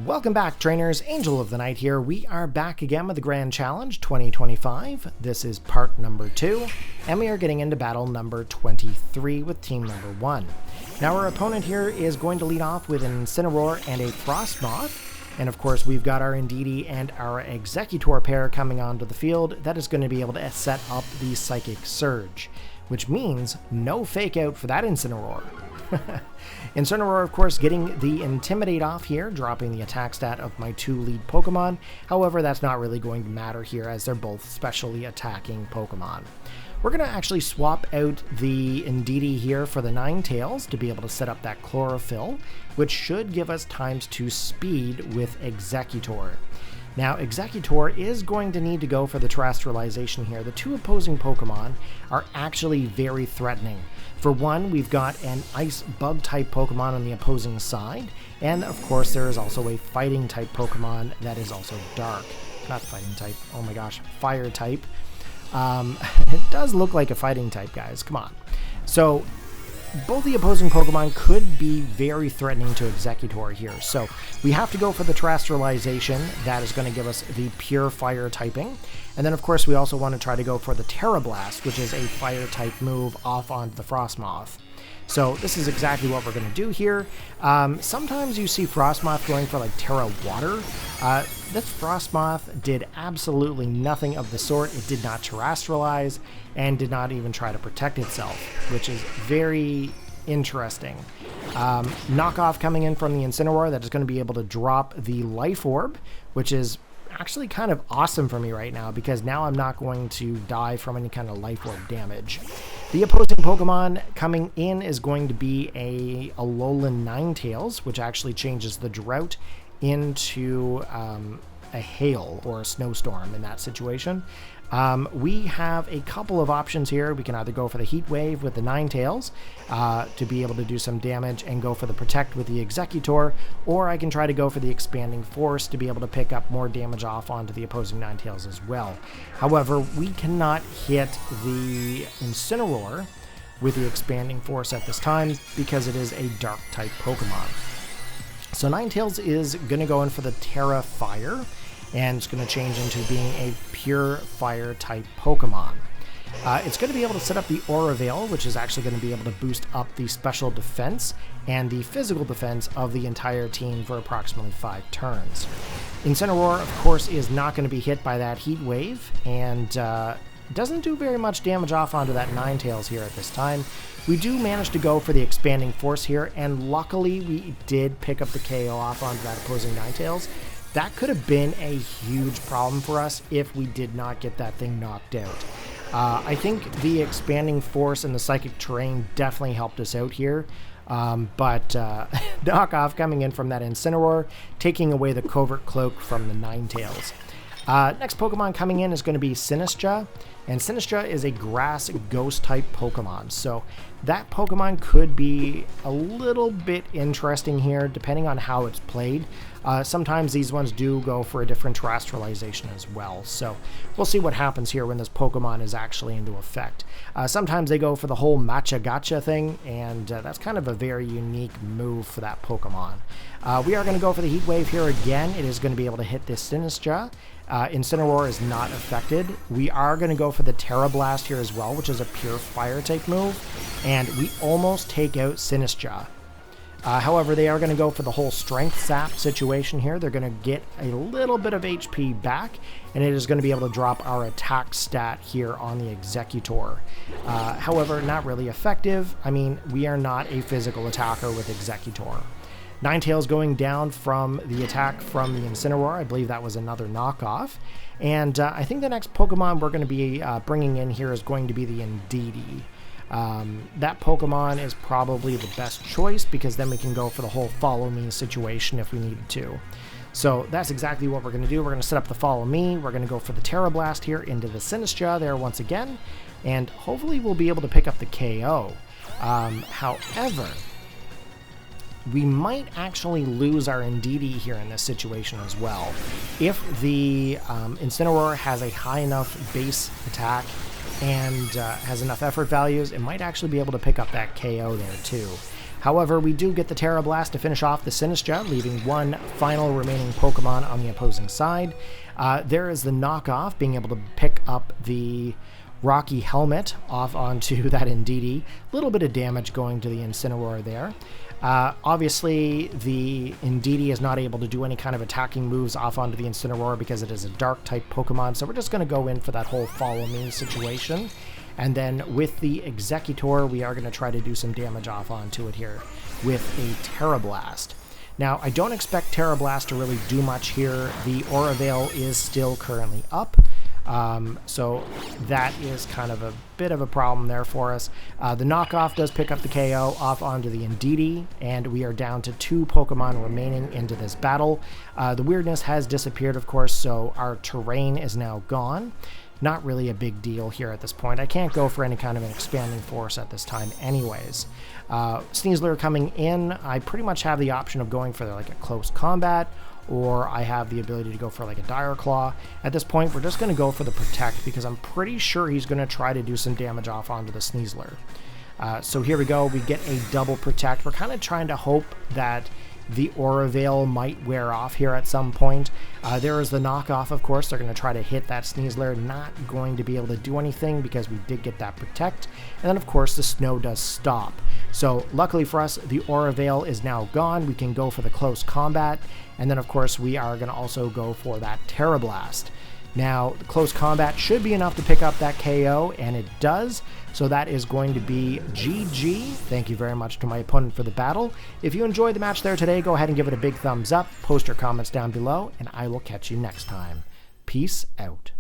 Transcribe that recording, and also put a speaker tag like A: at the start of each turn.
A: Welcome back, trainers. Angel of the Night here. We are back again with the Grand Challenge 2025. This is part number 2, and we are getting into battle number 23 with team number 1. Now, our opponent here is going to lead off with an Incineroar and a Frostmoth. And of course, we've got our Indeedee and our Exeggutor pair coming onto the field. That is going to be able to set up the Psychic Surge, which means no fake out for that Incineroar. Incineroar, of course, getting the Intimidate off here, dropping the attack stat of my 2 lead Pokemon. However, that's not really going to matter here as they're both specially attacking Pokemon. We're going to actually swap out the Indeedee here for the Ninetales to be able to set up that Chlorophyll, which should give us ×2 speed with Exeggutor. Now, Exeggutor is going to need to go for the Terrestrialization here. The 2 opposing Pokemon are actually very threatening. For one, we've got an Ice Bug-type Pokemon on the opposing side, and of course there is also a Fighting-type Pokemon that is also Dark. Not Fighting-type, oh my gosh, Fire-type. It does look like a Fighting-type, guys, come on. So, both the opposing Pokemon could be very threatening to Exeggutor here. So we have to go for the Terrestrialization. That is going to give us the pure Fire typing. And then, of course, we also want to try to go for the Terra Blast, which is a Fire-type move off onto the Frostmoth. So this is exactly what we're going to do here. Sometimes you see Frostmoth going for like Terra Water. This Frostmoth did absolutely nothing of the sort. It did not terrestrialize and did not even try to protect itself, which is very interesting. Knockoff coming in from the Incineroar that is going to be able to drop the Life Orb, which is actually kind of awesome for me right now because now I'm not going to die from any kind of Life Orb damage. The opposing Pokemon coming in is going to be a Alolan Ninetales, which actually changes the Drought into a hail or a snowstorm in that situation. We have a couple of options here. We can either go for the Heat Wave with the Ninetales to be able to do some damage and go for the Protect with the Exeggutor, or I can try to go for the Expanding Force to be able to pick up more damage off onto the opposing Ninetales as well. However, we cannot hit the Incineroar with the Expanding Force at this time because it is a Dark-type Pokemon. So Ninetales is going to go in for the Terra Fire, and it's going to change into being a pure Fire-type Pokemon. It's going to be able to set up the Aura Veil, which is actually going to be able to boost up the special defense and the physical defense of the entire team for approximately 5 turns. Incineroar, of course, is not going to be hit by that Heat Wave, and doesn't do very much damage off onto that Ninetales here at this time. We do manage to go for the Expanding Force here, and luckily we did pick up the KO off onto that opposing Ninetales. That could have been a huge problem for us if we did not get that thing knocked out. I think the Expanding Force and the Psychic Terrain definitely helped us out here. But Knockoff coming in from that Incineroar, taking away the Covert Cloak from the Ninetales. Next Pokemon coming in is going to be Sinistcha, and Sinistcha is a Grass Ghost-type Pokemon, so that Pokemon could be a little bit interesting here, depending on how it's played. Sometimes these ones do go for a different terrestrialization as well, so we'll see what happens here when this Pokemon is actually into effect. Sometimes they go for the whole Matcha Gotcha thing, and that's kind of a very unique move for that Pokemon. We are going to go for the Heat Wave here again. It is going to be able to hit this Sinistcha. Incineroar is not affected. We are going to go for the Terra Blast here as well, which is a pure Fire-type move, and we almost take out Sinistcha. However, they are going to go for the whole Strength Sap situation here. They're going to get a little bit of HP back, and it is going to be able to drop our attack stat here on the Exeggutor. However, not really effective. I mean, we are not a physical attacker with Exeggutor. Ninetales going down from the attack from the Incineroar. I believe that was another knockoff. And I think the next Pokemon we're going to be bringing in here is going to be the Indeedee. That Pokemon is probably the best choice because then we can go for the whole Follow Me situation if we needed to. So that's exactly what we're going to do. We're going to set up the Follow Me. We're going to go for the Terra Blast here into the Sinistcha there once again. And hopefully we'll be able to pick up the KO. However, we might actually lose our Indeedee here in this situation as well. If the Incineroar has a high enough base attack and has enough effort values, it might actually be able to pick up that KO there too. However, we do get the Terra Blast to finish off the Sinistcha, leaving one final remaining Pokemon on the opposing side. There is the knockoff, being able to pick up the Rocky Helmet off onto that Indeedee. A little bit of damage going to the Incineroar there. Obviously, the Indeedee is not able to do any kind of attacking moves off onto the Incineroar because it is a Dark-type Pokemon, so we're just going to go in for that whole follow-me situation. And then with the Executor, we are going to try to do some damage off onto it here with a Terra Blast. Now, I don't expect Terra Blast to really do much here. The Aura Veil is still currently up. So that is kind of a bit of a problem there for us. The knockoff does pick up the KO off onto the Indeedee, and we are down to 2 Pokemon remaining into this battle. The weirdness has disappeared, of course, so our terrain is now gone. Not really a big deal here at this point. I can't go for any kind of an expanding force at this time anyways. Sneasler coming in, I pretty much have the option of going for like a close combat, or I have the ability to go for like a Dire Claw. At this point, we're just going to go for the Protect because I'm pretty sure he's going to try to do some damage off onto the Sneasler. So here we go. We get a double Protect. We're kind of trying to hope that the Aura Veil might wear off here at some point. There is the knockoff, of course. They're going to try to hit that Sneasler. Not going to be able to do anything because we did get that Protect. And then, of course, the snow does stop. So luckily for us, the Aura Veil is now gone. We can go for the close combat. And then, of course, we are going to also go for that Terra Blast. Now, the close combat should be enough to pick up that KO, and it does. So that is going to be GG. Thank you very much to my opponent for the battle. If you enjoyed the match there today, go ahead and give it a big thumbs up. Post your comments down below, and I will catch you next time. Peace out.